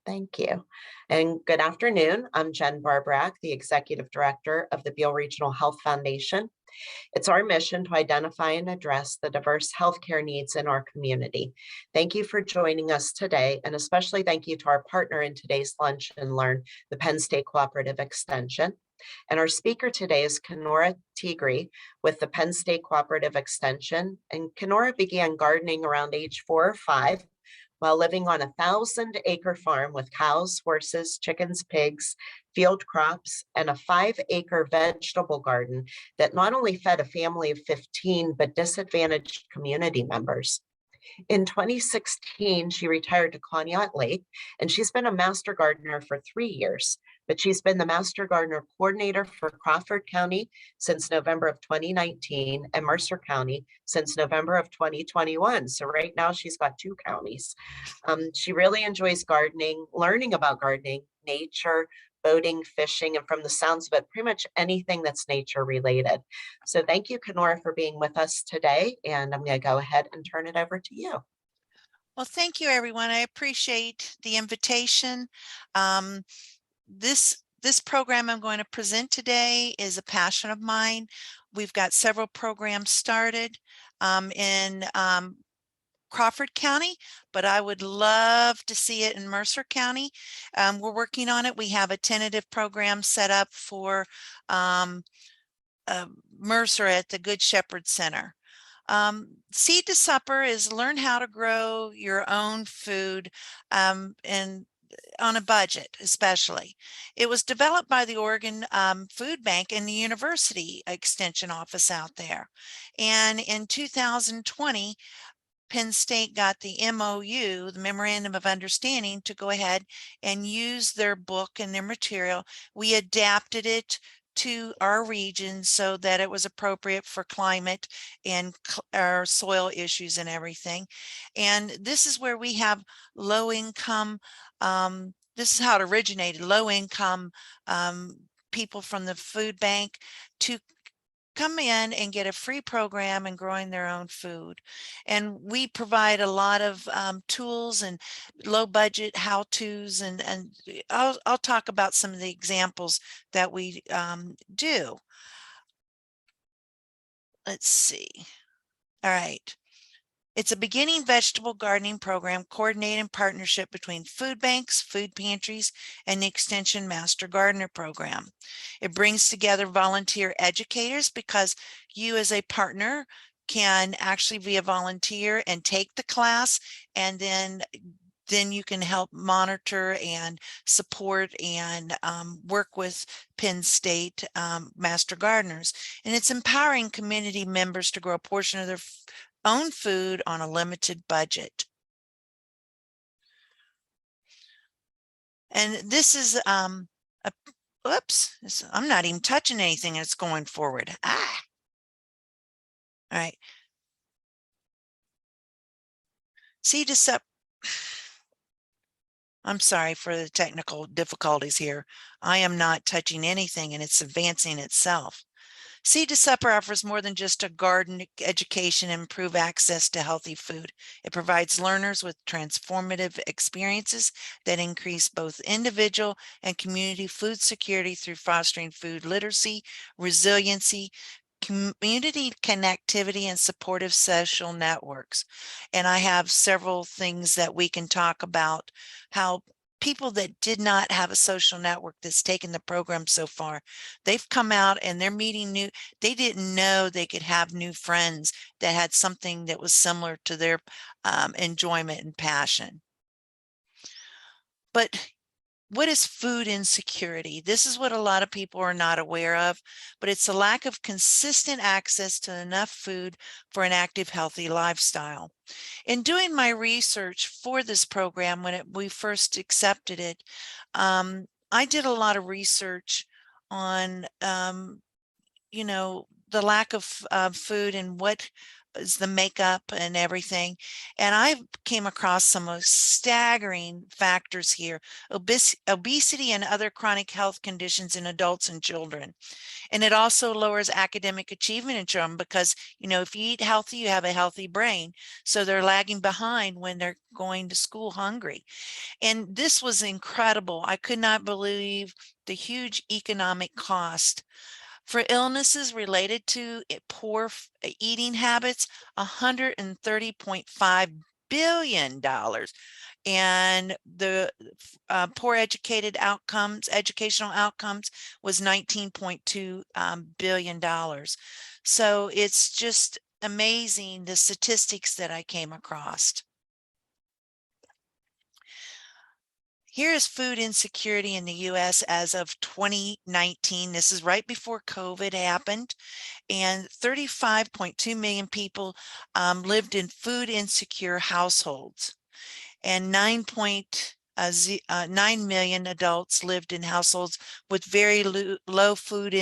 Thank you. And good afternoon. I'm Jen Barbarack, the Executive Director of the Beale Regional Health Foundation. It's our mission to identify and address the diverse healthcare needs in our community. Thank you for joining us today, and especially thank you to our partner in today's Lunch and Learn, the Penn State Cooperative Extension. And our speaker today is Kenora Tigri with the Penn State Cooperative Extension. And Kenora began gardening around age 4 or 5 while living on a 1,000-acre farm with cows, horses, chickens, pigs, field crops, and a 5-acre vegetable garden that not only fed a family of 15, but disadvantaged community members. In 2016, she retired to Conneaut Lake, and she's been a master gardener for 3 years, but she's been the master gardener coordinator for Crawford County since November of 2019 and Mercer County since November of 2021. So right now she's got 2 counties. She really enjoys gardening, learning about gardening, nature, boating, fishing, and from the sounds of it, pretty much anything that's nature related. So thank you, Kenora, for being with us today. And I'm going to go ahead and turn it over to you. Well, thank you, everyone. I appreciate the invitation. This program I'm going to present today is a passion of mine. We've got several programs started in Crawford County, but I would love to see it in Mercer County. We're working on it. We have a tentative program set up for Mercer at the Good Shepherd Center. Seed to Supper is learn how to grow your own food and on a budget, especially. It was developed by the Oregon Food Bank and the University Extension Office out there. And in 2020, Penn State got the MOU, the Memorandum of Understanding, to go ahead and use their book and their material. We adapted it to our region so that it was appropriate for climate and our soil issues and everything. And this is where we have low income, this is how it originated, low income people from the food bank to come in and get a free program in growing their own food. And we provide a lot of tools and low budget how-tos, and I'll talk about some of the examples that we do. Let's see. All right. It's a beginning vegetable gardening program coordinated in partnership between food banks, food pantries, and the Extension Master Gardener Program. It brings together volunteer educators because you as a partner can actually be a volunteer and take the class, and then you can help monitor and support and work with Penn State Master Gardeners. And it's empowering community members to grow a portion of their own food on a limited budget. And this is oops, I'm not even touching anything, it's going forward. All right. Seed to Supper. I'm sorry for the technical difficulties here. I am not touching anything and it's advancing itself. Seed to Supper offers more than just a garden education and improve access to healthy food. It provides learners with transformative experiences that increase both individual and community food security through fostering food literacy, resiliency, community connectivity, and supportive social networks. And I have several things that we can talk about how people that did not have a social network that's taken the program so far, they've come out and they're meeting new, they didn't know they could have new friends that had something that was similar to their enjoyment and passion. But what is food insecurity? This is what a lot of people are not aware of, but it's a lack of consistent access to enough food for an active, healthy lifestyle. In doing my research for this program, when we first accepted it, I did a lot of research on, you know, the lack of food and what is the makeup and everything. And I came across some staggering factors here: obesity and other chronic health conditions in adults and children. And it also lowers academic achievement in children because, if you eat healthy, you have a healthy brain. So they're lagging behind when they're going to school hungry. And this was incredible. I could not believe the huge economic cost. For illnesses related to poor eating habits, $130.5 billion. And the poor educational outcomes was $19.2 billion. So it's just amazing the statistics that I came across. Here is food insecurity in the US as of 2019. This is right before COVID happened. And 35.2 million people lived in food insecure households. And 9 million adults lived in households with very low food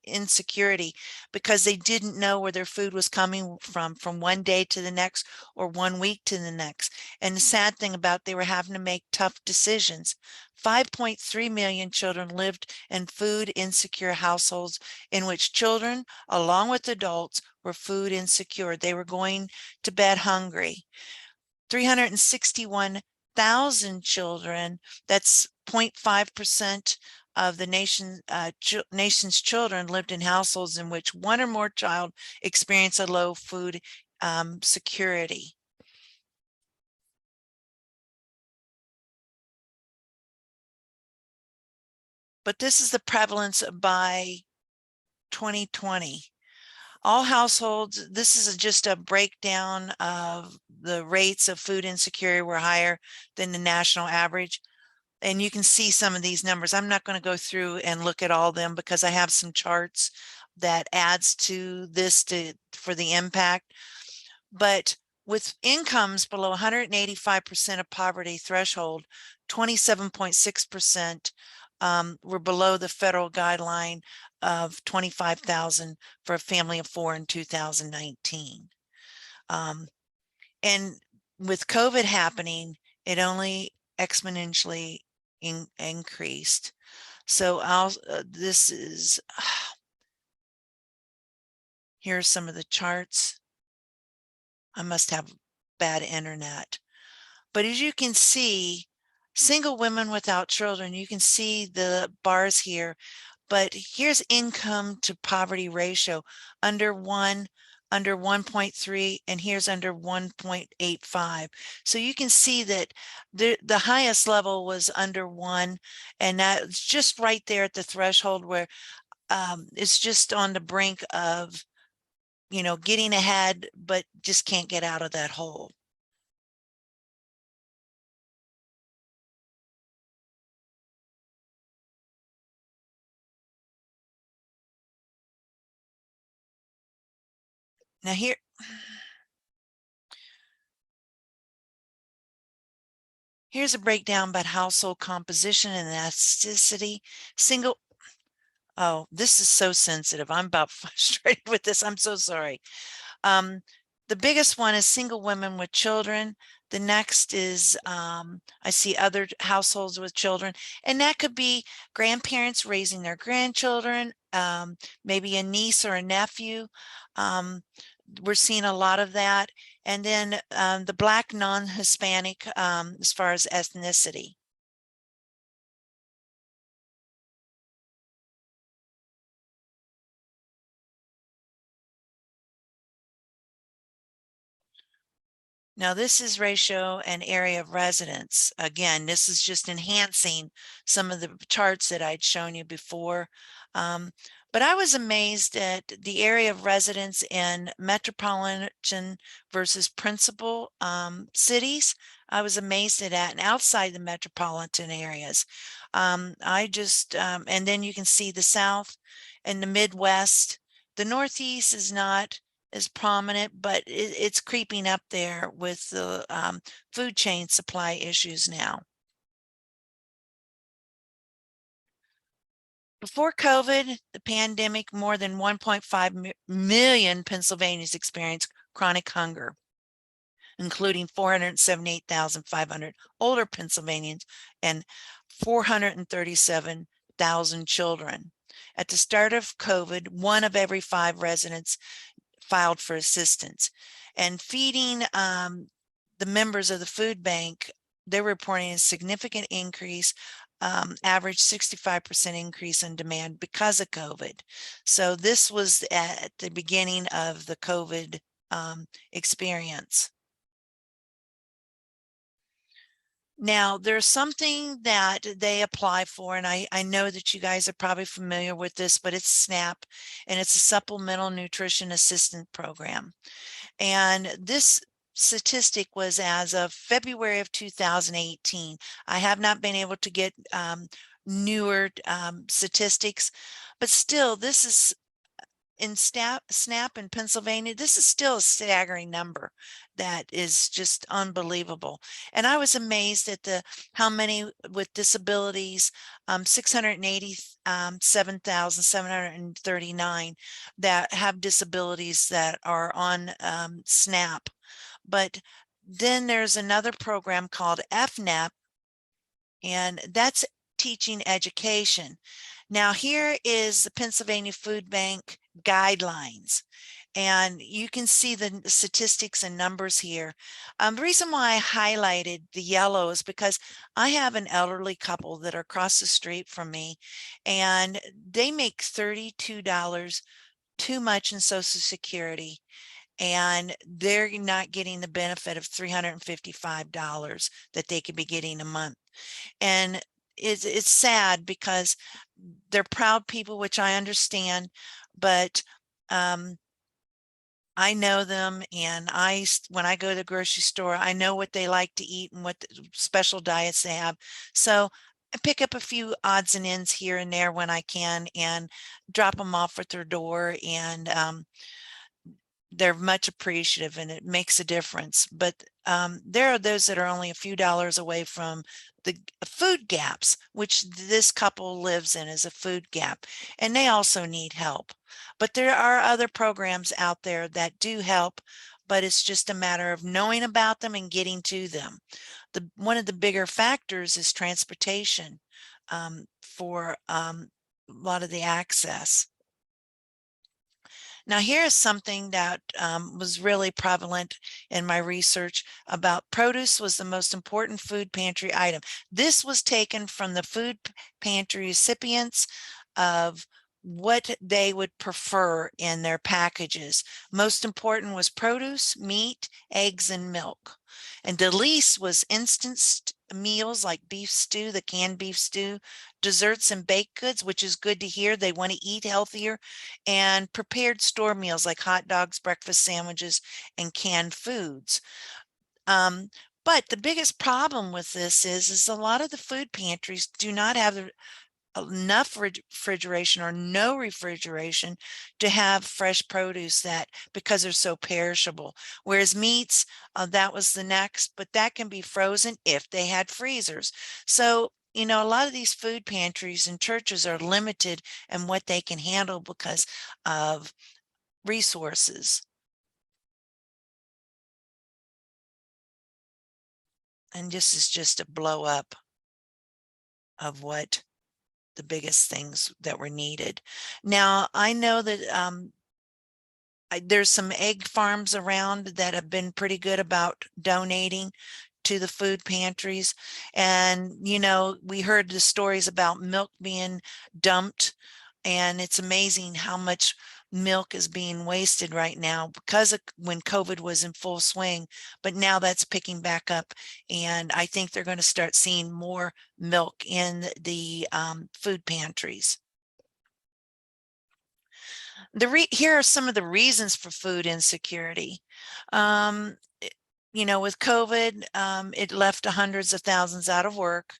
insecurity because they didn't know where their food was coming from one day to the next or 1 week to the next. And the sad thing about they were having to make tough decisions. 5.3 million children lived in food insecure households in which children, along with adults, were food insecure. They were going to bed hungry. 361,000 children, that's 0.5% of the nation's children, lived in households in which one or more child experienced a low food security. But this is the prevalence by 2020. All households, this is just a breakdown of the rates of food insecurity were higher than the national average. And you can see some of these numbers. I'm not going to go through and look at all of them because I have some charts that adds to this for the impact. But with incomes below 185% of poverty threshold, 27.6% were below the federal guideline of 25,000 for a family of 4 in 2019. And with COVID happening, it only exponentially increased. So this is, here's some of the charts. I must have bad internet. But as you can see, single women without children, you can see the bars here. But here's income to poverty ratio, under 1, under 1.3, and here's under 1.85. So you can see that the highest level was under 1, and that's just right there at the threshold where it's just on the brink of, getting ahead, but just can't get out of that hole. Now here's a breakdown about household composition and ethnicity. Oh, this is so sensitive. I'm about frustrated with this. I'm so sorry. The biggest one is single women with children. The next is, I see other households with children, and that could be grandparents raising their grandchildren, maybe a niece or a nephew. We're seeing a lot of that. And then the Black non-Hispanic as far as ethnicity. Now this is ratio and area of residence. Again, this is just enhancing some of the charts that I'd shown you before. But I was amazed at the area of residence in metropolitan versus principal cities. I was amazed at that, and outside the metropolitan areas. And then you can see the South and the Midwest. The Northeast is not as prominent, but it's creeping up there with the food chain supply issues now. Before COVID, the pandemic, more than 1.5 million Pennsylvanians experienced chronic hunger, including 478,500 older Pennsylvanians and 437,000 children. At the start of COVID, 1 of every 5 residents filed for assistance. And feeding the members of the food bank, they're reporting a significant increase, average 65% increase in demand because of COVID. So this was at the beginning of the COVID experience. Now, there's something that they apply for, and I know that you guys are probably familiar with this, but it's SNAP, and it's a Supplemental Nutrition Assistance Program. And this statistic was as of February of 2018. I have not been able to get newer statistics, but still, this is in SNAP in Pennsylvania. This is still a staggering number that is just unbelievable. And I was amazed at how many with disabilities, 687,739 that have disabilities that are on SNAP. But then there's another program called FNAP, and that's teaching education. Now, here is the Pennsylvania Food Bank guidelines, and you can see the statistics and numbers here. The reason why I highlighted the yellow is because I have an elderly couple that are across the street from me, and they make $32 too much in Social Security, and they're not getting the benefit of $355 that they could be getting a month. And it's sad because they're proud people, which I understand, but I know them, and when I go to the grocery store, I know what they like to eat and what special diets they have. So I pick up a few odds and ends here and there when I can and drop them off at their door, and they're much appreciative, and it makes a difference. But there are those that are only a few dollars away from the food gaps, which this couple lives in, as a food gap, and they also need help. But there are other programs out there that do help, but it's just a matter of knowing about them and getting to them. One of the bigger factors is transportation for a lot of the access. Now, here's something that was really prevalent in my research about produce was the most important food pantry item. This was taken from the food pantry recipients of what they would prefer in their packages. Most important was produce, meat, eggs, and milk. And the least was instant meals like beef stew, the canned beef stew, desserts and baked goods, which is good to hear. They want to eat healthier, and prepared store meals like hot dogs, breakfast sandwiches, and canned foods. But the biggest problem with this is a lot of the food pantries do not have enough refrigeration or no refrigeration to have fresh produce, that because they're so perishable. Whereas meats, that was the next, but that can be frozen if they had freezers. So a lot of these food pantries and churches are limited in what they can handle because of resources. And this is just a blow up of what the biggest things that were needed. Now, I know that there's some egg farms around that have been pretty good about donating to the food pantries. And, we heard the stories about milk being dumped, and it's amazing how much milk is being wasted right now because of when COVID was in full swing, but now that's picking back up. And I think they're going to start seeing more milk in the food pantries. Here are some of the reasons for food insecurity. With COVID, it left hundreds of thousands out of work.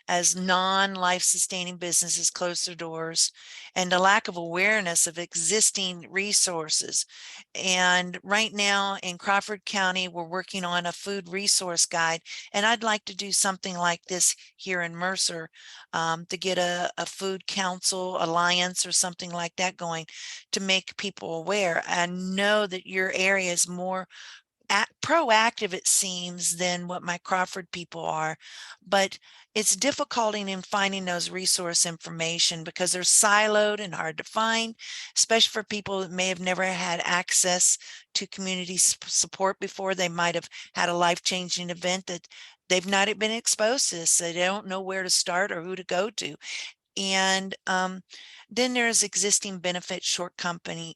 as non-life sustaining businesses close their doors, and a lack of awareness of existing resources. And right now in Crawford County, we're working on a food resource guide, and I'd like to do something like this here in Mercer, to get a food council alliance or something like that going to make people aware. I know that your area is more proactive, it seems, than what my Crawford people are, but it's difficult in finding those resource information because they're siloed and hard to find, especially for people that may have never had access to community support before. They might have had a life-changing event that they've not been exposed to this, so they don't know where to start or who to go to. And then there's existing benefit shortcomings.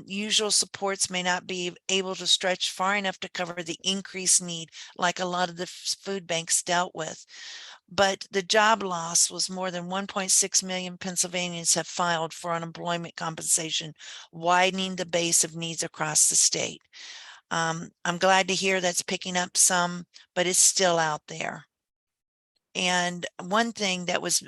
Usual supports may not be able to stretch far enough to cover the increased need, like a lot of the food banks dealt with. But the job loss was more than 1.6 million Pennsylvanians have filed for unemployment compensation, widening the base of needs across the state. I'm glad to hear that's picking up some, but it's still out there. And one thing that was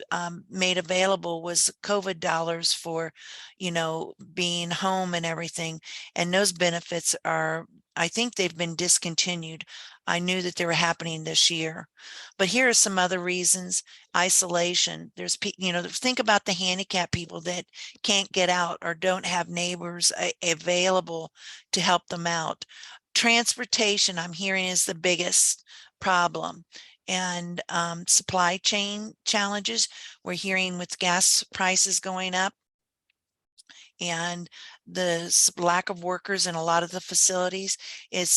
made available was COVID dollars for, being home and everything. And those benefits are, I think they've been discontinued. I knew that they were happening this year. But here are some other reasons. Isolation. Think about the handicapped people that can't get out or don't have neighbors available to help them out. Transportation, I'm hearing, is the biggest problem, and supply chain challenges. We're hearing with gas prices going up and the lack of workers in a lot of the facilities. It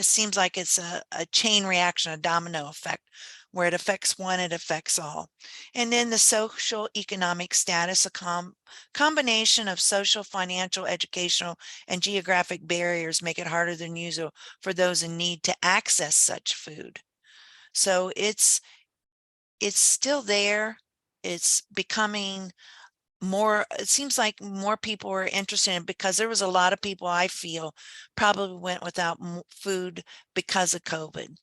seems like it's a chain reaction, a domino effect. Where it affects one, it affects all. And then the social economic status, combination of social, financial, educational, and geographic barriers make it harder than usual for those in need to access such food. So it's still there. It's becoming more, it seems like more people are interested in it because there was a lot of people I feel probably went without food because of COVID.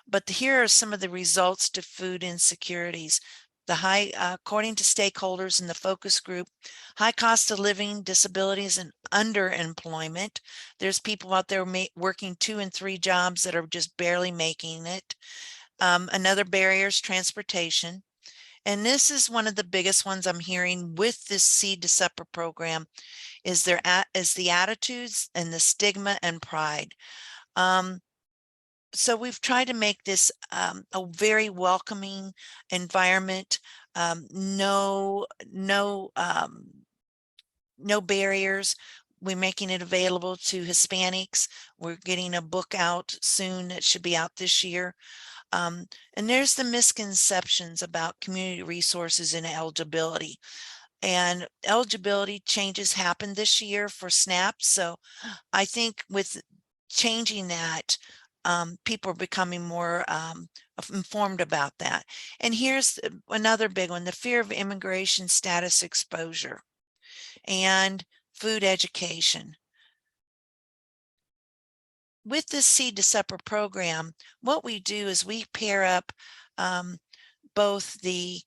But here are some of the results to food insecurities. The high, according to stakeholders in the focus group, high cost of living, disabilities, and underemployment. There's people out there working 2 and 3 jobs that are just barely making it. Another barrier is transportation. And this is one of the biggest ones I'm hearing with this Seed to Supper program is the attitudes and the stigma and pride. So we've tried to make this a very welcoming environment. No barriers. We're making it available to Hispanics. We're getting a book out soon that should be out this year. And there's the misconceptions about community resources and eligibility. And eligibility changes happened this year for SNAP. So I think with changing that, people are becoming more informed about that. And here's another big one, the fear of immigration status exposure and food education. With this Seed to Supper program, what we do is we pair up both the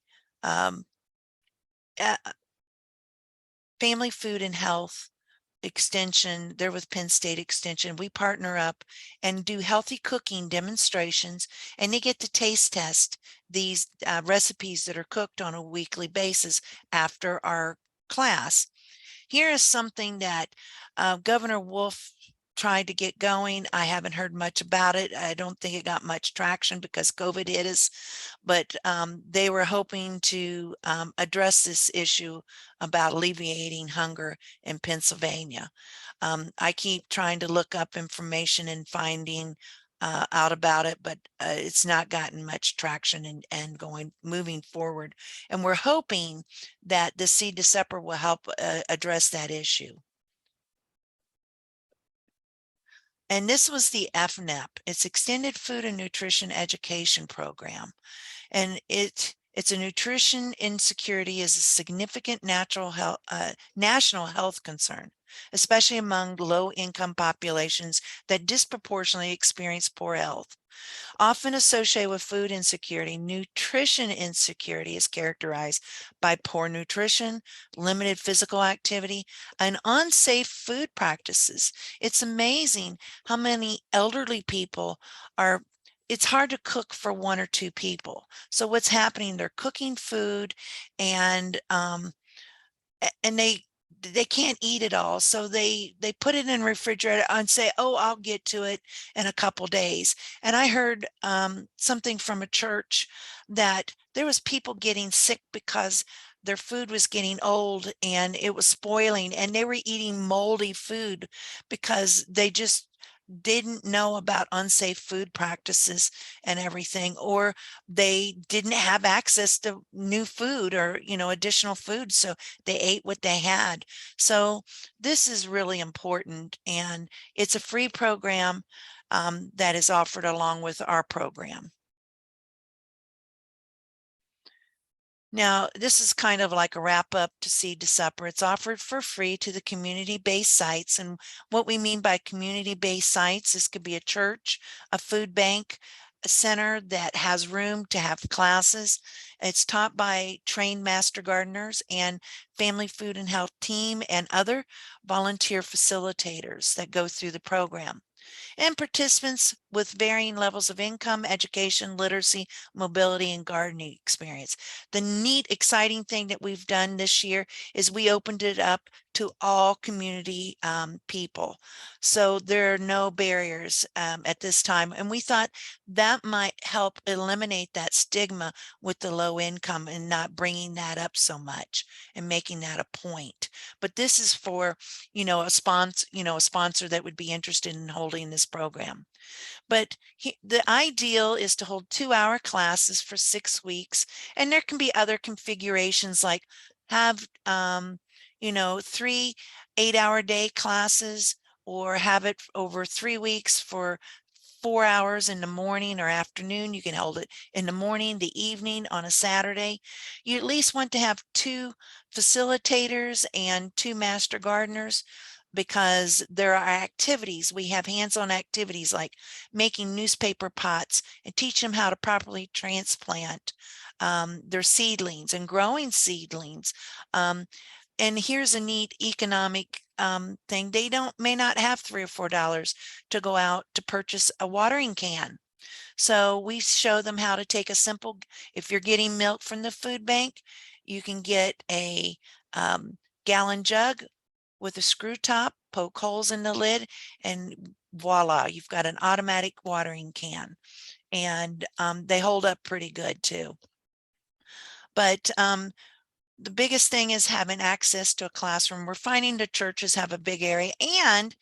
Family Food and Health Extension, they're with Penn State Extension. We partner up and do healthy cooking demonstrations, and they get to taste test these recipes that are cooked on a weekly basis after our class. Here is something that Governor Wolf tried to get going. I haven't heard much about it. I don't think it got much traction because COVID hit us, but they were hoping to address this issue about alleviating hunger in Pennsylvania. I keep trying to look up information and finding out about it, but it's not gotten much traction and moving forward. And we're hoping that the Seed to Supper will help address that issue. And this was the FNEP. It's Extended Food and Nutrition Education Program. And it's a nutrition insecurity is a significant national health concern. especially among low-income populations that disproportionately experience poor health. Often associated with food insecurity, nutrition insecurity is characterized by poor nutrition, limited physical activity, and unsafe food practices. It's amazing how many elderly people are. It's hard to cook for one or two people. So what's happening? They're cooking food, and and they can't eat it all, so they put it in the refrigerator and say, oh, I'll get to it in a couple days. And I heard something from a church that there was people getting sick because their food was getting old and it was spoiling, and they were eating moldy food because they just didn't know about unsafe food practices and everything, or they didn't have access to new food or additional food, so they ate what they had. So this is really important, and it's a free program that is offered along with our program. Now, this is kind of like a wrap up to Seed to Supper. It's offered for free to the community-based sites. And what we mean by community-based sites, this could be a church, a food bank, a center that has room to have classes. It's taught by trained master gardeners and family food and health team and other volunteer facilitators that go through the program, and participants with varying levels of income, education, literacy, mobility, and gardening experience. The neat, exciting thing that we've done this year is we opened it up to all community people. So there are no barriers at this time. And we thought that might help eliminate that stigma with the low income and not bringing that up so much and making that a point. But this is for, a sponsor that would be interested in holding this program. But the ideal is to hold 2-hour classes for 6 weeks. And there can be other configurations like have, 3 8-hour day classes, or have it over 3 weeks for 4 hours in the morning or afternoon. You can hold it in the morning, the evening, on a Saturday. You at least want to have 2 facilitators and 2 master gardeners, because there are activities. We have hands-on activities like making newspaper pots and teach them how to properly transplant their seedlings and growing seedlings. And here's a neat economic thing. They may not have $3 or $4 to go out to purchase a watering can. So we show them how to take a simple, if you're getting milk from the food bank, you can get a gallon jug with a screw top, poke holes in the lid, and voila, you've got an automatic watering can. And they hold up pretty good too. But the biggest thing is having access to a classroom. We're finding the churches have a big area, and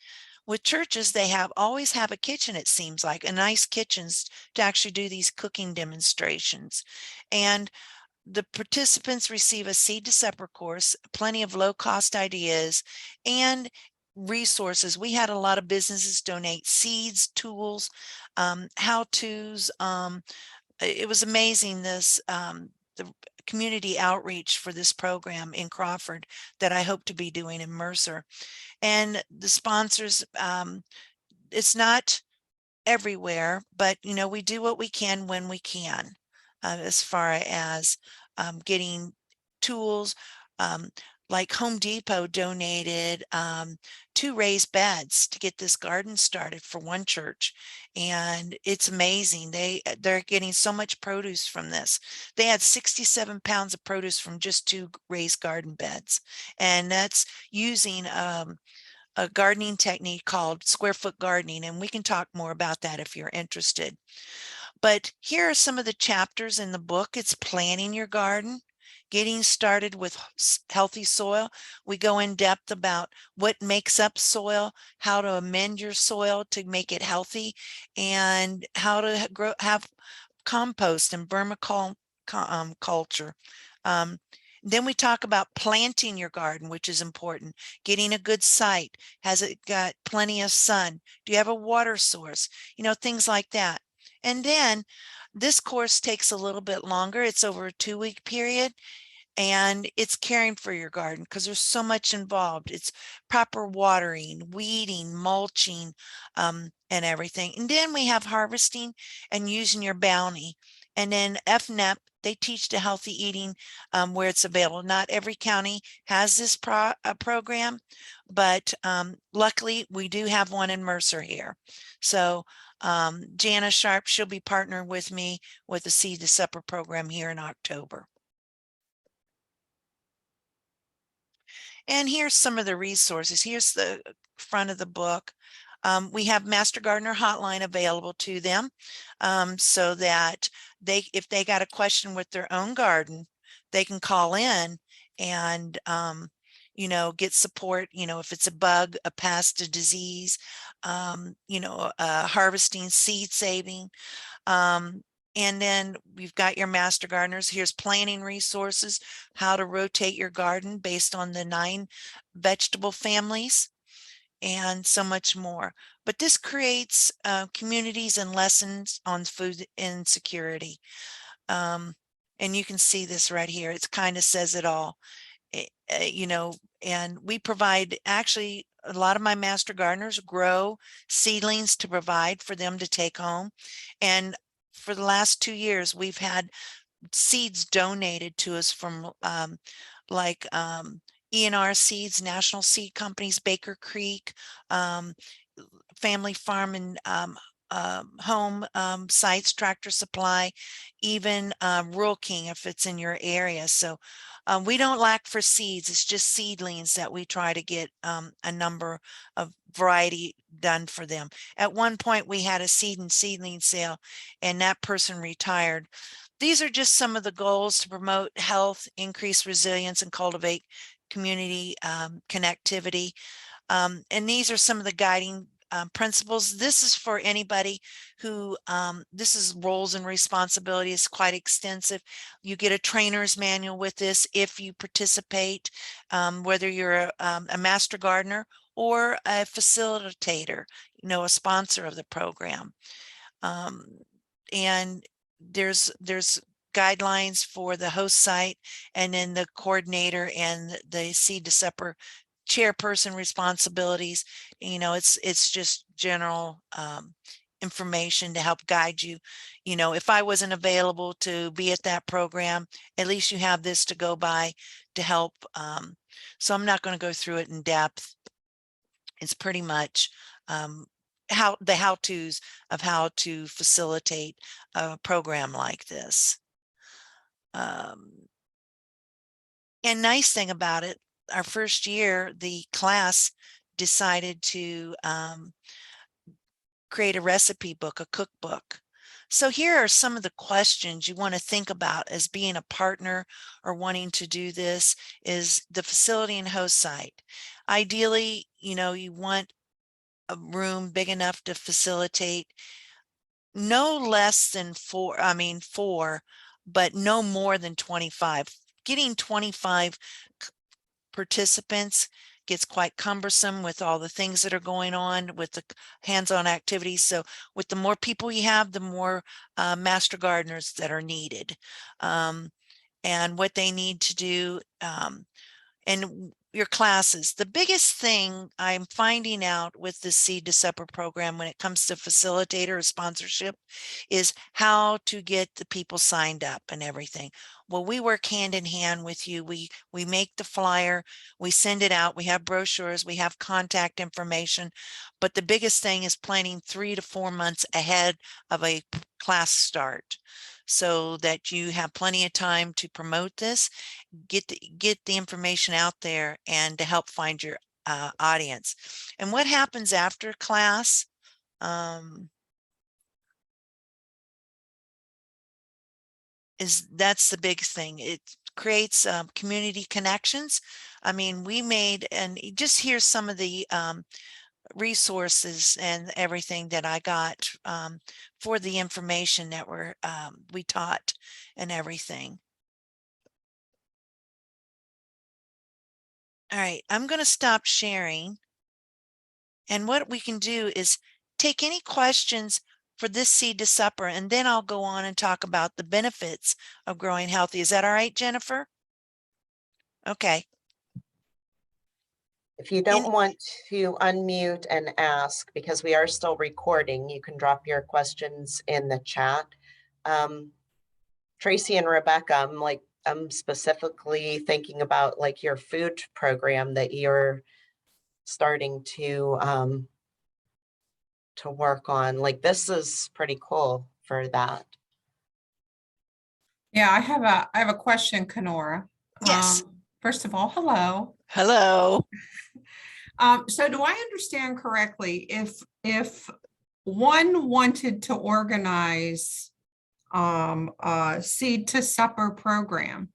with churches, they always have a kitchen, it seems like, a nice kitchens to actually do these cooking demonstrations. And the participants receive a Seed to Supper course, plenty of low-cost ideas and resources. We had a lot of businesses donate seeds, tools, how-tos. It was amazing, the community outreach for this program in Crawford that I hope to be doing in Mercer. And the sponsors, it's not everywhere, but we do what we can when we can, as far as getting tools. Like Home Depot donated 2 raised beds to get this garden started for one church, and it's amazing. They're getting so much produce from this. They had 67 pounds of produce from just 2 raised garden beds, and that's using a gardening technique called square foot gardening, and we can talk more about that if you're interested. But here are some of the chapters in the book. It's planning your garden, getting started with healthy soil. We go in depth about what makes up soil, how to amend your soil to make it healthy, and how to have compost and vermiculture. Then we talk about planting your garden, which is important. Getting a good site. Has it got plenty of sun? Do you have a water source? Things like that. And then this course takes a little bit longer. It's over a 2-week period. And it's caring for your garden because there's so much involved. It's proper watering, weeding, mulching, and everything. And then we have harvesting and using your bounty. And then FNEP, they teach the healthy eating where it's available. Not every county has this program, but luckily we do have one in Mercer here. So Jana Sharp, she'll be partnering with me with the Seed to Supper program here in October. And here's some of the resources. Here's the front of the book. We have Master Gardener Hotline available to them so that if they got a question with their own garden, they can call in and, get support, if it's a bug, a pest, a disease, harvesting, seed saving. And then we've got your master gardeners. Here's planting resources, how to rotate your garden based on the 9 vegetable families, and so much more. But this creates communities and lessons on food insecurity. And you can see this right here. It kind of says it all. And we provide, actually, a lot of my master gardeners grow seedlings to provide for them to take home. And for the last 2 years, we've had seeds donated to us from ENR Seeds, National Seed Companies, Baker Creek, Family Farm and home sites, Tractor Supply, even Rural King if it's in your area. So we don't lack for seeds. It's just seedlings that we try to get a number of variety done for them. At one point we had a seed and seedling sale and that person retired. These are just some of the goals to promote health, increase resilience, and cultivate community connectivity. And these are some of the guiding principles. This is for anybody who, this is roles and responsibilities, quite extensive. You get a trainer's manual with this if you participate, whether you're a master gardener or a facilitator, a sponsor of the program. And there's guidelines for the host site and then the coordinator and the Seed to Supper chairperson responsibilities. It's just general information to help guide you. If I wasn't available to be at that program, at least you have this to go by to help. So I'm not going to go through it in depth. It's pretty much how-tos of how to facilitate a program like this. And nice thing about it, our first year, the class decided to create a recipe book, a cookbook. So here are some of the questions you want to think about as being a partner or wanting to do this is the facility and host site. Ideally, you want a room big enough to facilitate no less than 4, but no more than 25. Getting 25 participants gets quite cumbersome with all the things that are going on with the hands-on activities. So with the more people you have, the more master gardeners that are needed, and what they need to do. And your classes. The biggest thing I'm finding out with the Seed to Supper program when it comes to facilitator or sponsorship is how to get the people signed up and everything. Well, we work hand in hand with you. We make the flyer, we send it out, we have brochures, we have contact information, but the biggest thing is planning 3 to 4 months ahead of a class start so that you have plenty of time to promote this, get the information out there, and to help find your audience. And what happens after class? That's the big thing. It creates community connections. I mean, we made, and just here's some of the resources and everything that I got for the information that we taught and everything. All right, I'm going to stop sharing. And what we can do is take any questions for this Seed to Supper, and then I'll go on and talk about the benefits of growing healthy. Is that all right, Jennifer? Okay. If you In, don't want to unmute and ask, because we are still recording, you can drop your questions in the chat. Tracy and Rebecca, I'm specifically thinking about like your food program that you're starting to work on. Like this is pretty cool for that. Yeah, I have a question, Kenora. yes. First of all, hello. Hello. So do I understand correctly, if one wanted to organize a Seed to Supper program,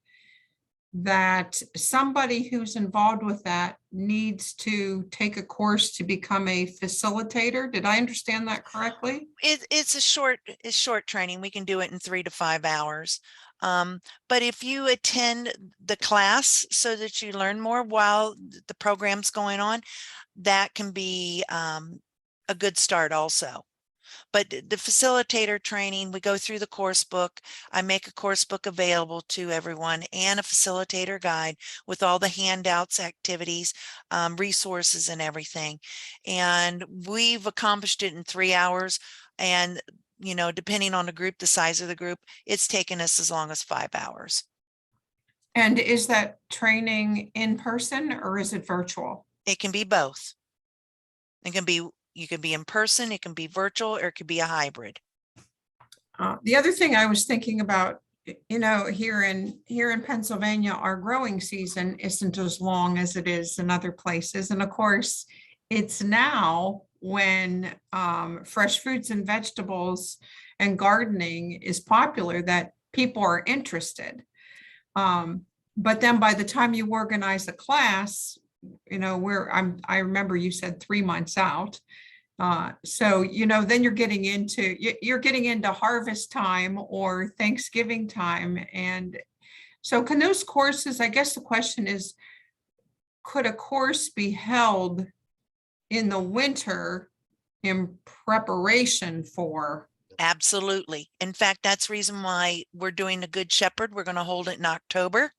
that somebody who's involved with that needs to take a course to become a facilitator? Did I understand that correctly? It's short training. We can do it in 3 to 5 hours. But if you attend the class so that you learn more while the program's going on, that can be a good start also. But the facilitator training, we go through the course book. I make a course book available to everyone and a facilitator guide with all the handouts, activities, resources, and everything. And we've accomplished it in 3 hours. And, you know, depending on the group, the size of the group, it's taken us as long as 5 hours. And is that training in person or is it virtual? It can be both. It can be, you can be in person, it can be virtual, or it could be a hybrid. The other thing I was thinking about, you know, here in Pennsylvania, our growing season isn't as long as it is in other places. And of course, it's now when fresh fruits and vegetables and gardening is popular that people are interested. But then by the time you organize a class, you know, I remember you said 3 months out. So, you know, then you're getting into harvest time or Thanksgiving time. And so can those courses, I guess the question is, could a course be held in the winter in preparation for? Absolutely. In fact, that's the reason why we're doing the Good Shepherd. We're going to hold it in October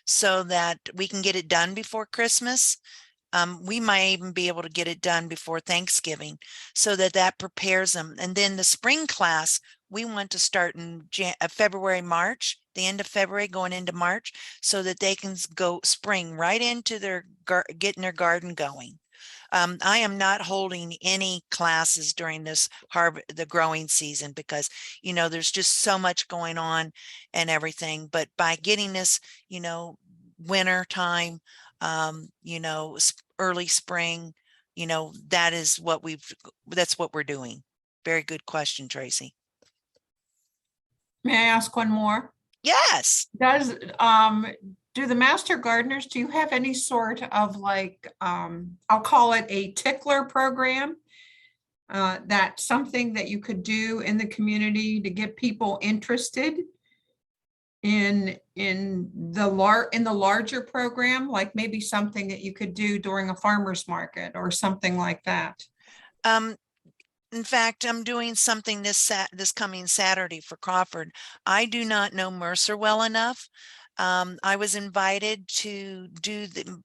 so that we can get it done before Christmas. We might even be able to get it done before Thanksgiving so that that prepares them. And then the spring class, we want to start in February, March, the end of February going into March, so that they can go spring right into their getting their garden going. I am not holding any classes during this the growing season because, you know, there's just so much going on and everything. But by getting this, you know, winter time, you know, early spring, you know, that's what we're doing. Very good question, Tracy. May I ask one more? Yes. Do the master gardeners, do you have any sort of like, I'll call it a tickler program? That's something that you could do in the community to get people interested in the larger program, like maybe something that you could do during a farmer's market or something like that? In fact, I'm doing something this coming Saturday for Crawford. I do not know Mercer well enough. I was invited to do the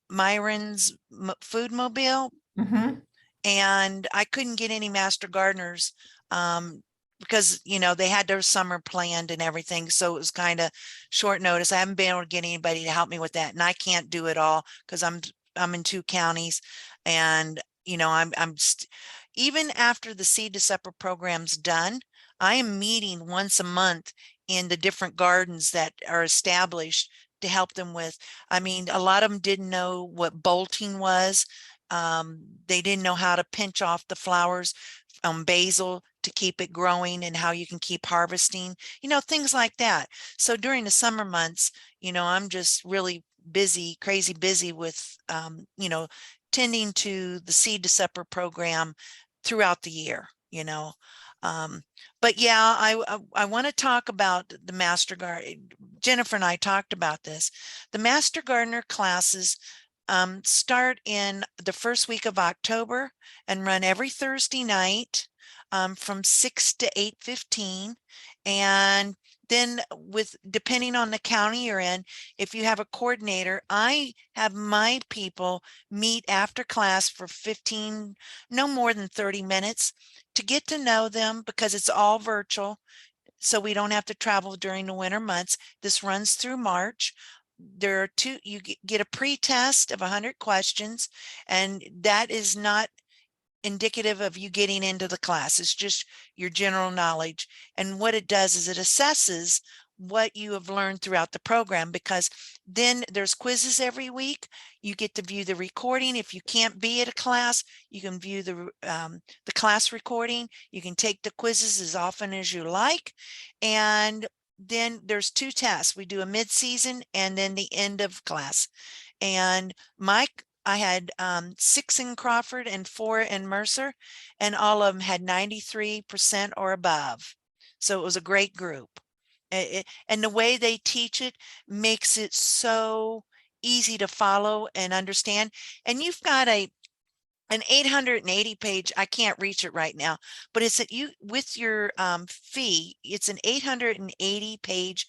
Myron's food mobile, Mhm. and I couldn't get any master gardeners because, you know, they had their summer planned and everything. So it was kind of short notice. I haven't been able to get anybody to help me with that. And I can't do it all because I'm in 2 counties, and, you know, even after the Seed to Supper program's done, I am meeting once a month in the different gardens that are established to help them with. I mean, a lot of them didn't know what bolting was. They didn't know how to pinch off the flowers on basil to keep it growing and how you can keep harvesting, you know, things like that. So during the summer months, you know, I'm just really busy, crazy busy with, you know, tending to the Seed to Supper program throughout the year, you know. But yeah, I want to talk about the Master Garden. Jennifer and I talked about this. The Master Gardener classes start in the first week of October and run every Thursday night from 6 to 8:15. And Then depending on the county you're in, if you have a coordinator, I have my people meet after class for 15, no more than 30 minutes to get to know them, because it's all virtual. So we don't have to travel during the winter months. This runs through March. There are you get a pre-test of 100 questions, and that is not indicative of you getting into the class. It's just your general knowledge. And what it does is it assesses what you have learned throughout the program, because then there's quizzes every week. You get to view the recording. If you can't be at a class, you can view the class recording. You can take the quizzes as often as you like. And then there's 2 tests. We do a mid-season and then the end of class. And I had 6 in Crawford and 4 in Mercer, and all of them had 93% or above. So it was a great group. And the way they teach it makes it so easy to follow and understand. And you've got an 880 page, I can't reach it right now, but it's that you, with your fee, it's an 880 page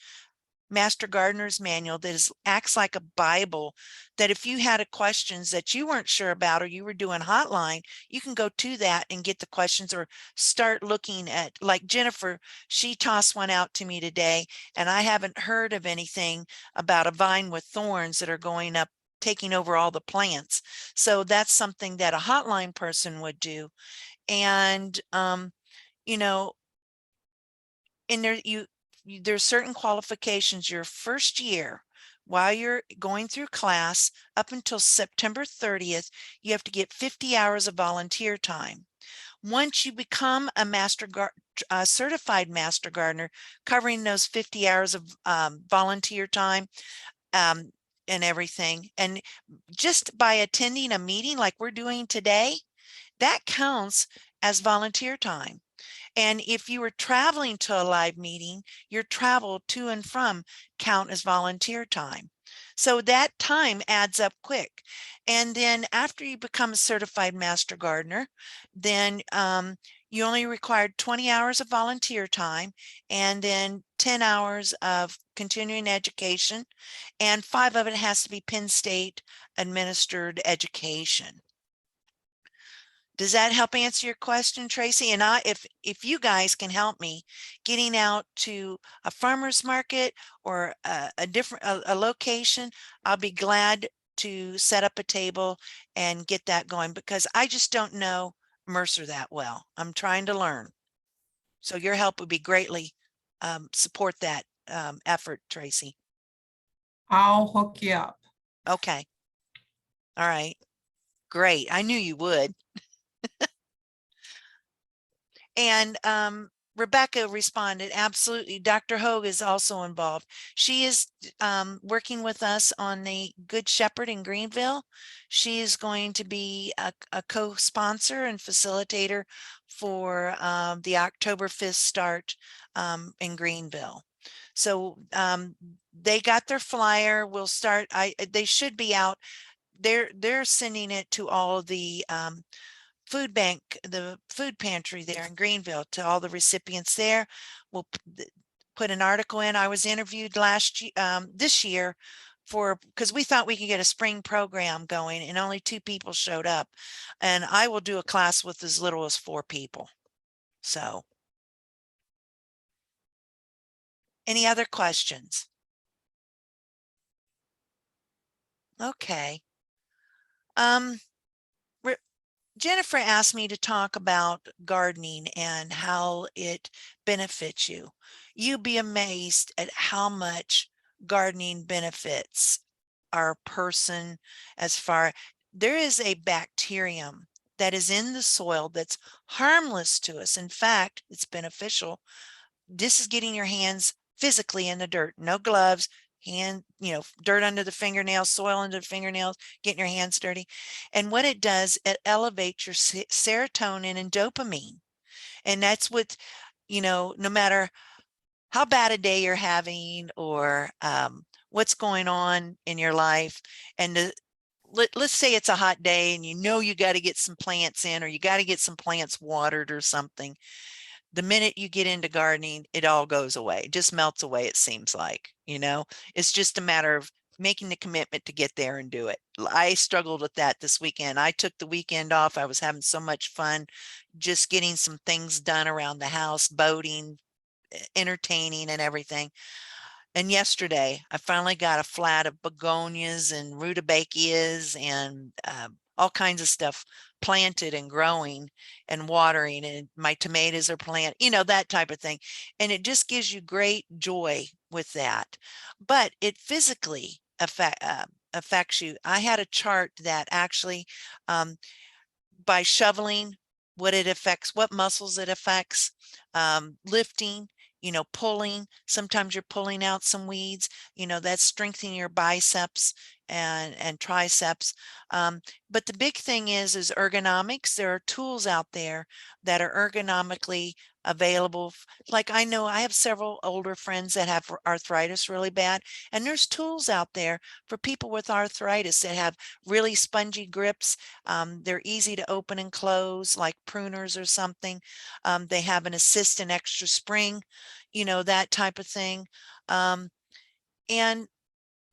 Master Gardener's Manual that acts like a Bible, that if you had a questions that you weren't sure about, or you were doing hotline, you can go to that and get the questions, or start looking at, like Jennifer, she tossed one out to me today, and I haven't heard of anything about a vine with thorns that are going up, taking over all the plants. So that's something that a hotline person would do. And, you know, and there's certain qualifications your first year while you're going through class up until September 30th. You have to get 50 hours of volunteer time. Once you become a certified master gardener, covering those 50 hours of volunteer time and everything, and just by attending a meeting like we're doing today, that counts as volunteer time. And if you were traveling to a live meeting, your travel to and from count as volunteer time. So that time adds up quick. And then after you become a certified master gardener, then you only required 20 hours of volunteer time, and then 10 hours of continuing education, and 5 of it has to be Penn State administered education. Does that help answer your question, Tracy? And if you guys can help me getting out to a farmer's market or a location, I'll be glad to set up a table and get that going, because I just don't know Mercer that well. I'm trying to learn. So your help would be greatly support that effort, Tracy. I'll hook you up. Okay. All right. Great. I knew you would. And Rebecca responded, absolutely. Dr. Hogue is also involved. She is working with us on the Good Shepherd in Greenville. She is going to be a co-sponsor and facilitator for the October 5th start in Greenville. So they got their flyer. We'll start. They should be out. They're sending it to all the food bank, the food pantry there in Greenville, to all the recipients there. We'll put an article in. I was interviewed this year because we thought we could get a spring program going, and only 2 people showed up. And I will do a class with as little as 4 people. So any other questions? Okay. Jennifer asked me to talk about gardening and how it benefits you. You'd be amazed at how much gardening benefits our person. There is a bacterium that is in the soil that's harmless to us. In fact, it's beneficial. This is getting your hands physically in the dirt, no gloves, dirt under the fingernails, soil under the fingernails, getting your hands dirty. And what it does, it elevates your serotonin and dopamine. And that's what, no matter how bad a day you're having, or what's going on in your life, and let's say it's a hot day and you got to get some plants in, or you got to get some plants watered or something. the minute you get into gardening, it all goes away. It just melts away, it seems like, it's just a matter of making the commitment to get there and do it. I struggled with that this weekend. I took the weekend off. I was having so much fun just getting some things done around the house, boating, entertaining and everything. And yesterday I finally got a flat of begonias and rutabakias and all kinds of stuff planted and growing and watering, and my tomatoes are planted, that type of thing. And it just gives you great joy with that. But it physically affects you. I had a chart that actually by shoveling, what muscles it affects, lifting, pulling. Sometimes you're pulling out some weeds, that's strengthening your biceps and triceps. But the big thing is ergonomics. There are tools out there that are ergonomically available. Like I know I have several older friends that have arthritis really bad, and there's tools out there for people with arthritis that have really spongy grips. They're easy to open and close, like pruners or something. They have an assist and extra spring, that type of thing. And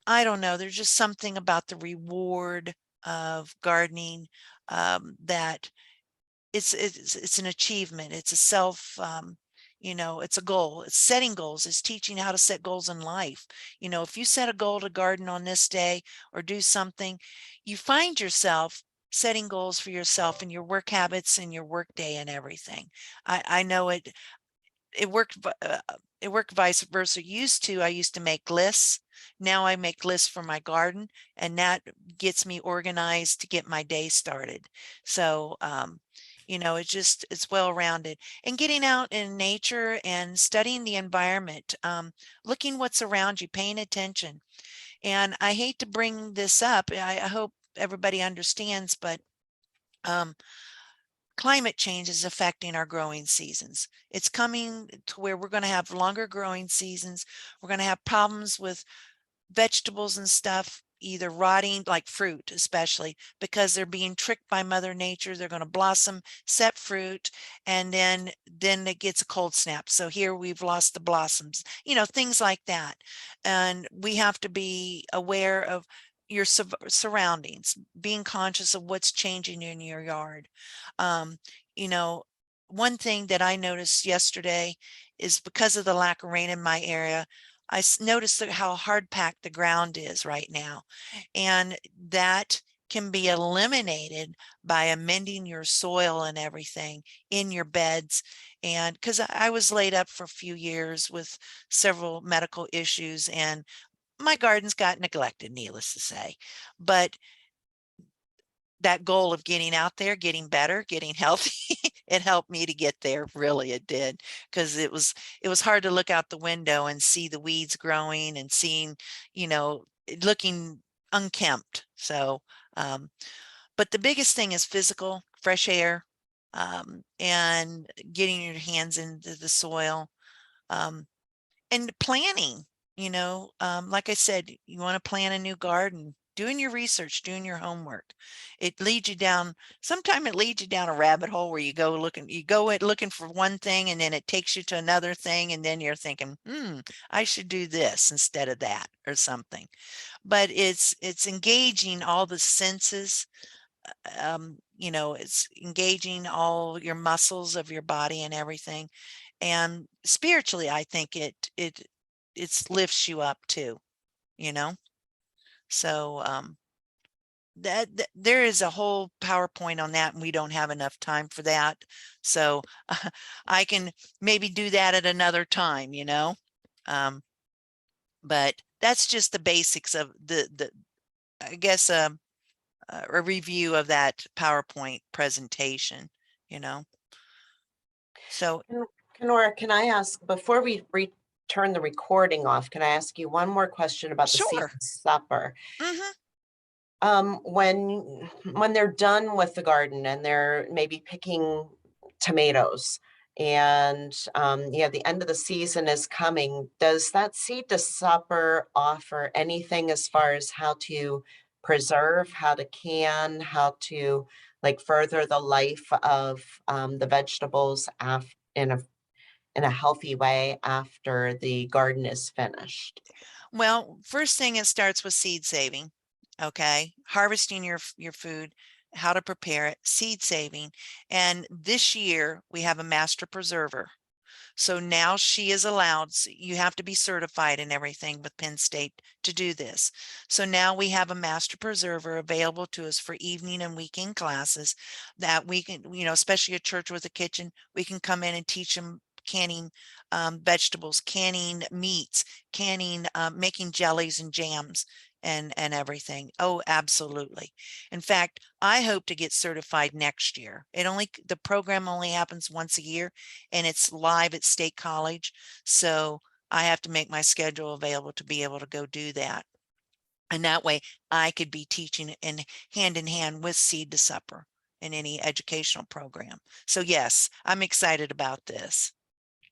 I don't know, there's just something about the reward of gardening that it's an achievement. It's a self, it's a goal. It's setting goals. It's teaching how to set goals in life. If you set a goal to garden on this day or do something, you find yourself setting goals for yourself and your work habits and your work day and everything. I know it worked it worked vice versa. I used to make lists. Now I make lists for my garden, and that gets me organized to get my day started. So it's well rounded. And getting out in nature and studying the environment, looking what's around you, paying attention. And I hate to bring this up, I hope everybody understands, but climate change is affecting our growing seasons. It's coming to where we're going to have longer growing seasons. We're going to have problems with vegetables and stuff either rotting, like fruit especially, because they're being tricked by Mother Nature. They're going to blossom, set fruit, and then it gets a cold snap. So here we've lost the blossoms, things like that. And we have to be aware of your surroundings, being conscious of what's changing in your yard. Um, you know, one thing that I noticed yesterday is because of the lack of rain in my area, I noticed how hard packed the ground is right now. And that can be eliminated by amending your soil and everything in your beds. And because I was laid up for a few years with several medical issues, and my gardens got neglected, needless to say. But that goal of getting out there, getting better, getting healthy, it helped me to get there. Really, it did. Because it was hard to look out the window and see the weeds growing and seeing, looking unkempt. So, but the biggest thing is physical, fresh air, and getting your hands into the soil. And planning, like I said, you want to plan a new garden, doing your research, doing your homework. It leads you down, sometimes it leads you down a rabbit hole where you go looking for one thing, and then it takes you to another thing, and then you're thinking, I should do this instead of that or something. But it's engaging all the senses. It's engaging all your muscles of your body and everything. And spiritually, I think it lifts you up too, you know. So that there is a whole PowerPoint on that, and we don't have enough time for that. So I can maybe do that at another time, but that's just the basics of the I guess a review of that PowerPoint presentation, you know. So Kenora, can I ask, before we turn the recording off, can I ask you one more question about the seed sure. supper? Mm-hmm. When they're done with the garden and they're maybe picking tomatoes, and the end of the season is coming, does that seed to supper offer anything as far as how to preserve, how to can, how to like further the life of the vegetables in a healthy way after the garden is finished? Well, first thing, it starts with seed saving. Okay. Harvesting your food, how to prepare it, seed saving. And this year we have a master preserver. So now she is allowed, you have to be certified and everything with Penn State to do this. So now we have a master preserver available to us for evening and weekend classes that we can, especially a church with a kitchen, we can come in and teach them canning vegetables, canning meats, canning, making jellies and jams and everything. Oh, absolutely. In fact, I hope to get certified next year. The program only happens once a year, and it's live at State College. So I have to make my schedule available to be able to go do that. And that way I could be teaching in hand with Seed to Supper in any educational program. So yes, I'm excited about this.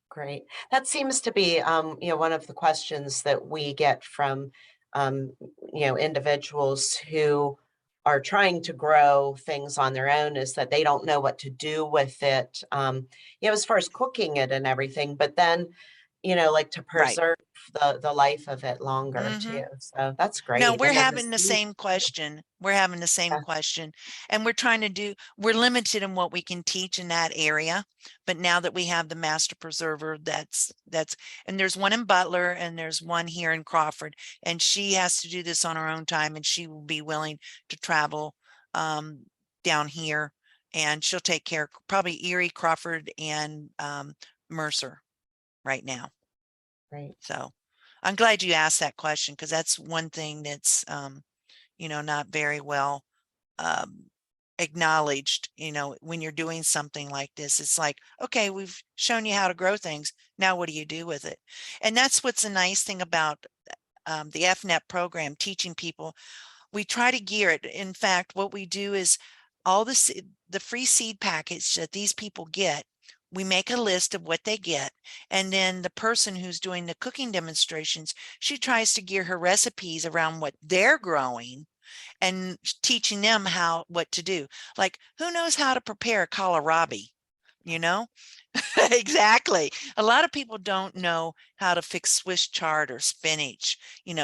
Great. That seems to be, one of the questions that we get from, um, individuals who are trying to grow things on their own, is that they don't know what to do with it, as far as cooking it and everything, but then, like to Right. preserve the life of it longer Mm-hmm. too. So that's No, great. we're And then the having the seeds same too. question. We're having the same Yeah, question. And we're limited in what we can teach in that area. But now that we have the master preserver, and there's one in Butler and there's one here in Crawford, and she has to do this on her own time, and she will be willing to travel um, down here, and she'll take care of probably Erie, Crawford, and Mercer right now. great. So I'm glad you asked that question, because that's one thing that's, not very well um, acknowledged. When you're doing something like this, it's like, okay, we've shown you how to grow things. Now, what do you do with it? And that's what's a nice thing about the FNEP program, teaching people. We try to gear it. In fact, what we do is all the free seed package that these people get, we make a list of what they get. And then the person who's doing the cooking demonstrations, she tries to gear her recipes around what they're growing and teaching them what to do. Like, who knows how to prepare a kohlrabi, you know? Exactly. A lot of people don't know how to fix Swiss chard or spinach,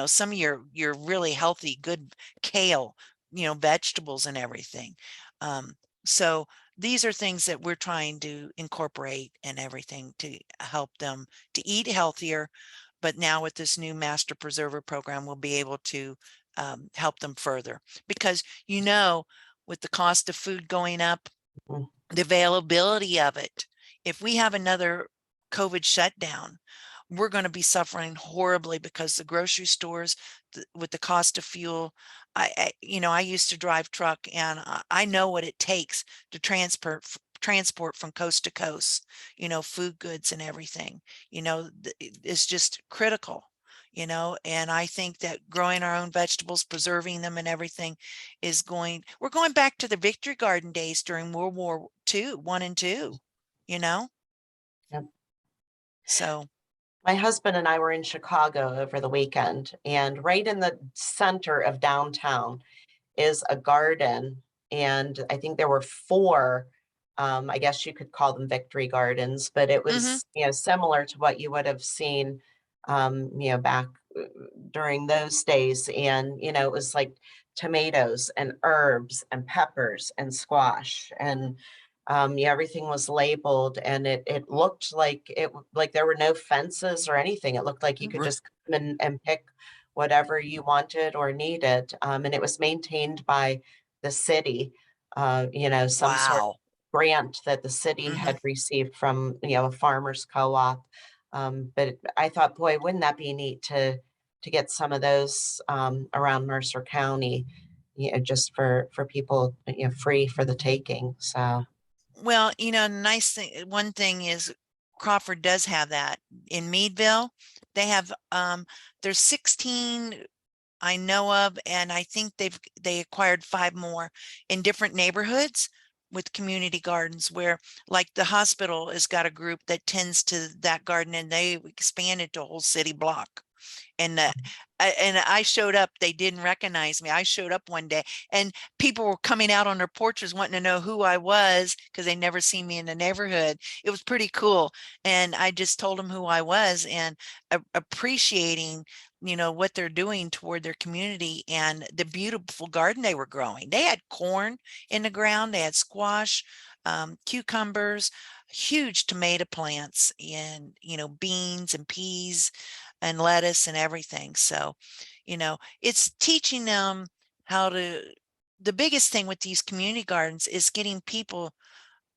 some of your really healthy, good kale, vegetables and everything. Um, so these are things that we're trying to incorporate and everything to help them to eat healthier. But now with this new master preserver program, we'll be able to help them further, because, with the cost of food going up, Mhm. the availability of it. If we have another COVID shutdown, we're going to be suffering horribly, because the grocery stores, with the cost of fuel, I used to drive truck, and I know what it takes to transport from coast to coast, food goods and everything, it's just critical. And I think that growing our own vegetables, preserving them and everything we're going back to the Victory Garden days during World War II, 1 and 2, you know? Yep. So, My husband and I were in Chicago over the weekend, and right in the center of downtown is a garden. And I think there were four, I guess you could call them victory gardens, but it mhm, was, similar to what you would have seen, back during those days. And, it was like tomatoes and herbs and peppers and squash. And yeah, everything was labeled, and it looked like like there were no fences or anything. It looked like you could r- just come and pick whatever you wanted or needed. And it was maintained by the city, some sort of wow. grant that the city Mhm. had received from, a farmer's co-op. But I thought, boy, wouldn't that be neat to get some of those around Mercer County, just for people, free for the taking. So Well, nice thing, one thing is Crawford does have that. In Meadville, they have there's 16 I know of, and I think they acquired 5 more in different neighborhoods with community gardens, where, like, the hospital has got a group that tends to that garden, and they expanded to a whole city block. And I showed up, they didn't recognize me. I showed up one day and people were coming out on their porches wanting to know who I was because they never seen me in the neighborhood. It was pretty cool. And I just told them who I was and appreciating, what they're doing toward their community and the beautiful garden they were growing. They had corn in the ground, they had squash, cucumbers, huge tomato plants, and beans and peas and lettuce and everything. So it's teaching them how to, the biggest thing with these community gardens is getting people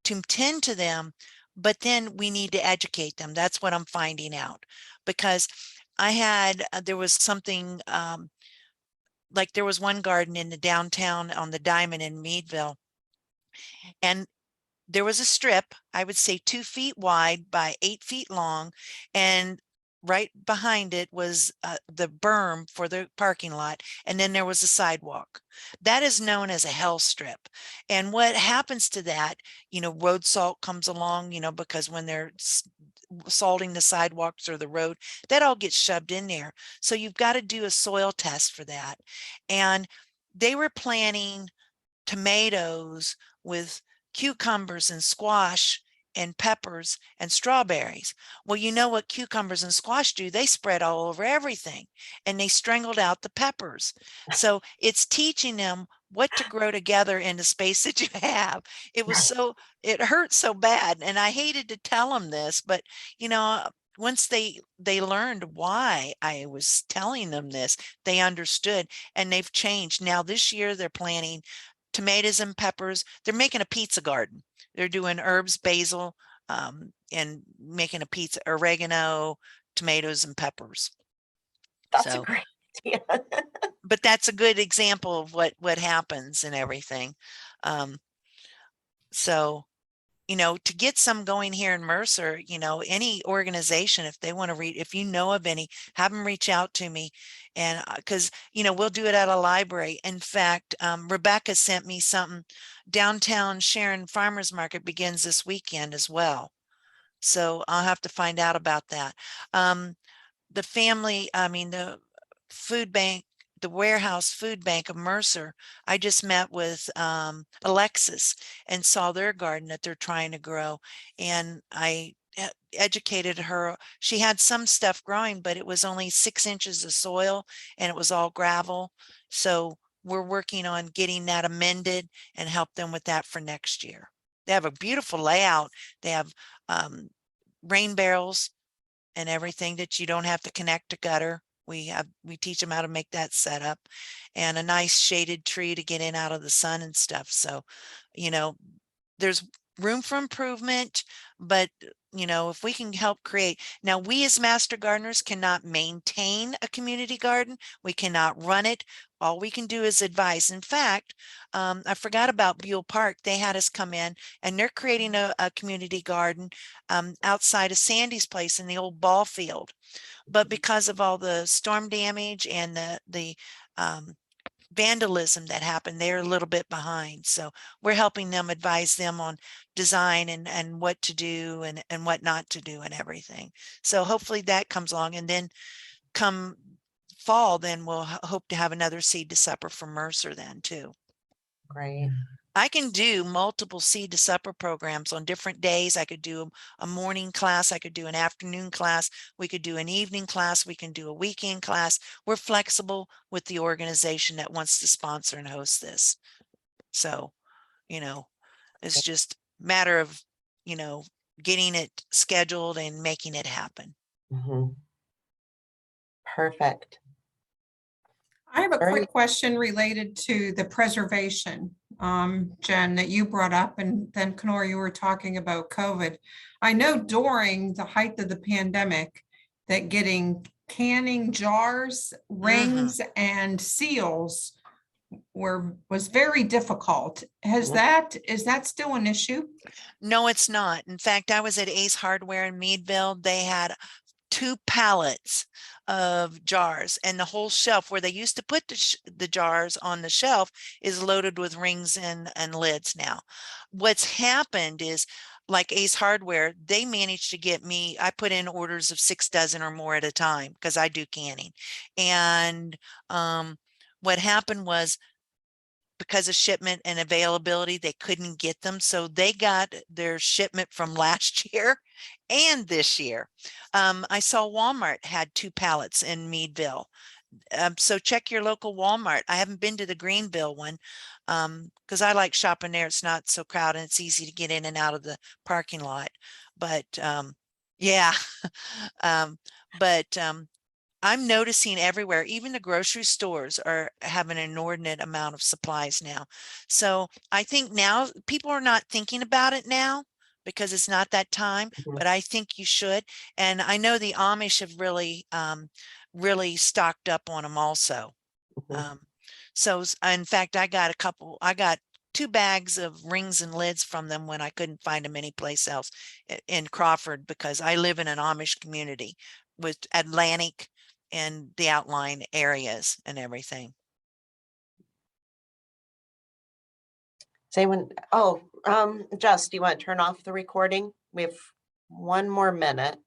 to tend to them, but then we need to educate them. That's what I'm finding out, because there was something, like there was one garden in the downtown on the Diamond in Meadville, and there was a strip, I would say 2 feet wide by 8 feet long, and right behind it was the berm for the parking lot, and then there was a sidewalk. That is known as a hell strip. And what happens to that, road salt comes along, because when they're salting the sidewalks or the road, that all gets shoved in there. So you've got to do a soil test for that. And they were planting tomatoes with cucumbers and squash and peppers and strawberries. Well, you know what cucumbers and squash do? They spread all over everything, and they strangled out the peppers. So it's teaching them what to grow together in the space that you have. It hurt so bad. And I hated to tell them this, but once they learned why I was telling them this, they understood, and they've changed. Now this year they're planting tomatoes and peppers. They're making a pizza garden. They're doing herbs, basil, and making a pizza, oregano, tomatoes, and peppers. That's a great idea. But that's a good example of what happens and everything. So to get some going here in Mercer, any organization, if they want to read, if you know of any, have them reach out to me. And because, we'll do it at a library. In fact, Rebecca sent me something. Downtown Sharon Farmers Market begins this weekend as well. So I'll have to find out about that. The food bank, the warehouse food bank of Mercer, I just met with Alexis and saw their garden that they're trying to grow. And I educated her. She had some stuff growing, but it was only 6 inches of soil and it was all gravel. So we're working on getting that amended and help them with that for next year. They have a beautiful layout. They have rain barrels and everything that you don't have to connect to gutter. We teach them how to make that setup, and a nice shaded tree to get in out of the sun and stuff. So, there's room for improvement, but if we can help create. Now, we as master gardeners cannot maintain a community garden. We cannot run it. All we can do is advise. In fact, I forgot about Buell Park. They had us come in, and they're creating a community garden outside of Sandy's place in the old ball field. But because of all the storm damage and the vandalism that happened, they're a little bit behind. So we're helping them, advise them on design and what to do and what not to do and everything. So hopefully that comes along, and then come fall, then we'll hope to have another seed to supper for Mercer then too. Great. I can do multiple seed to supper programs on different days. I could do a morning class. I could do an afternoon class. We could do an evening class. We can do a weekend class. We're flexible with the organization that wants to sponsor and host this. So, it's just a matter of, getting it scheduled and making it happen. Mm-hmm. Perfect. I have a quick question related to the preservation, Jen, that you brought up, and then Kenora, you were talking about COVID. I know during the height of the pandemic that getting canning jars, rings, and seals was very difficult. Is that still an issue? No, it's not. In fact, I was at Ace Hardware in Meadville. They had 2 pallets of jars, and the whole shelf where they used to put the jars on the shelf is loaded with rings and lids now. What's happened is like Ace Hardware, they managed to get me, I put in orders of 6 dozen or more at a time because I do canning. And what happened was, because of shipment and availability, they couldn't get them. So they got their shipment from last year and this year. I saw Walmart had 2 pallets in Meadville. So check your local Walmart. I haven't been to the Greenville one because I like shopping there. It's not so crowded. It's easy to get in and out of the parking lot. But yeah, um, but I'm noticing everywhere, even the grocery stores are have an inordinate amount of supplies now. So I think now people are not thinking about it now because it's not that time, Mhm, but I think you should. And I know the Amish have really stocked up on them also. mhm. Um, in fact, I got 2 bags of rings and lids from them when I couldn't find them anyplace else in Crawford, because I live in an Amish community with Atlantic and the outlying areas and everything. Does anyone, Jess, do you want to turn off the recording? We have 1 more minute.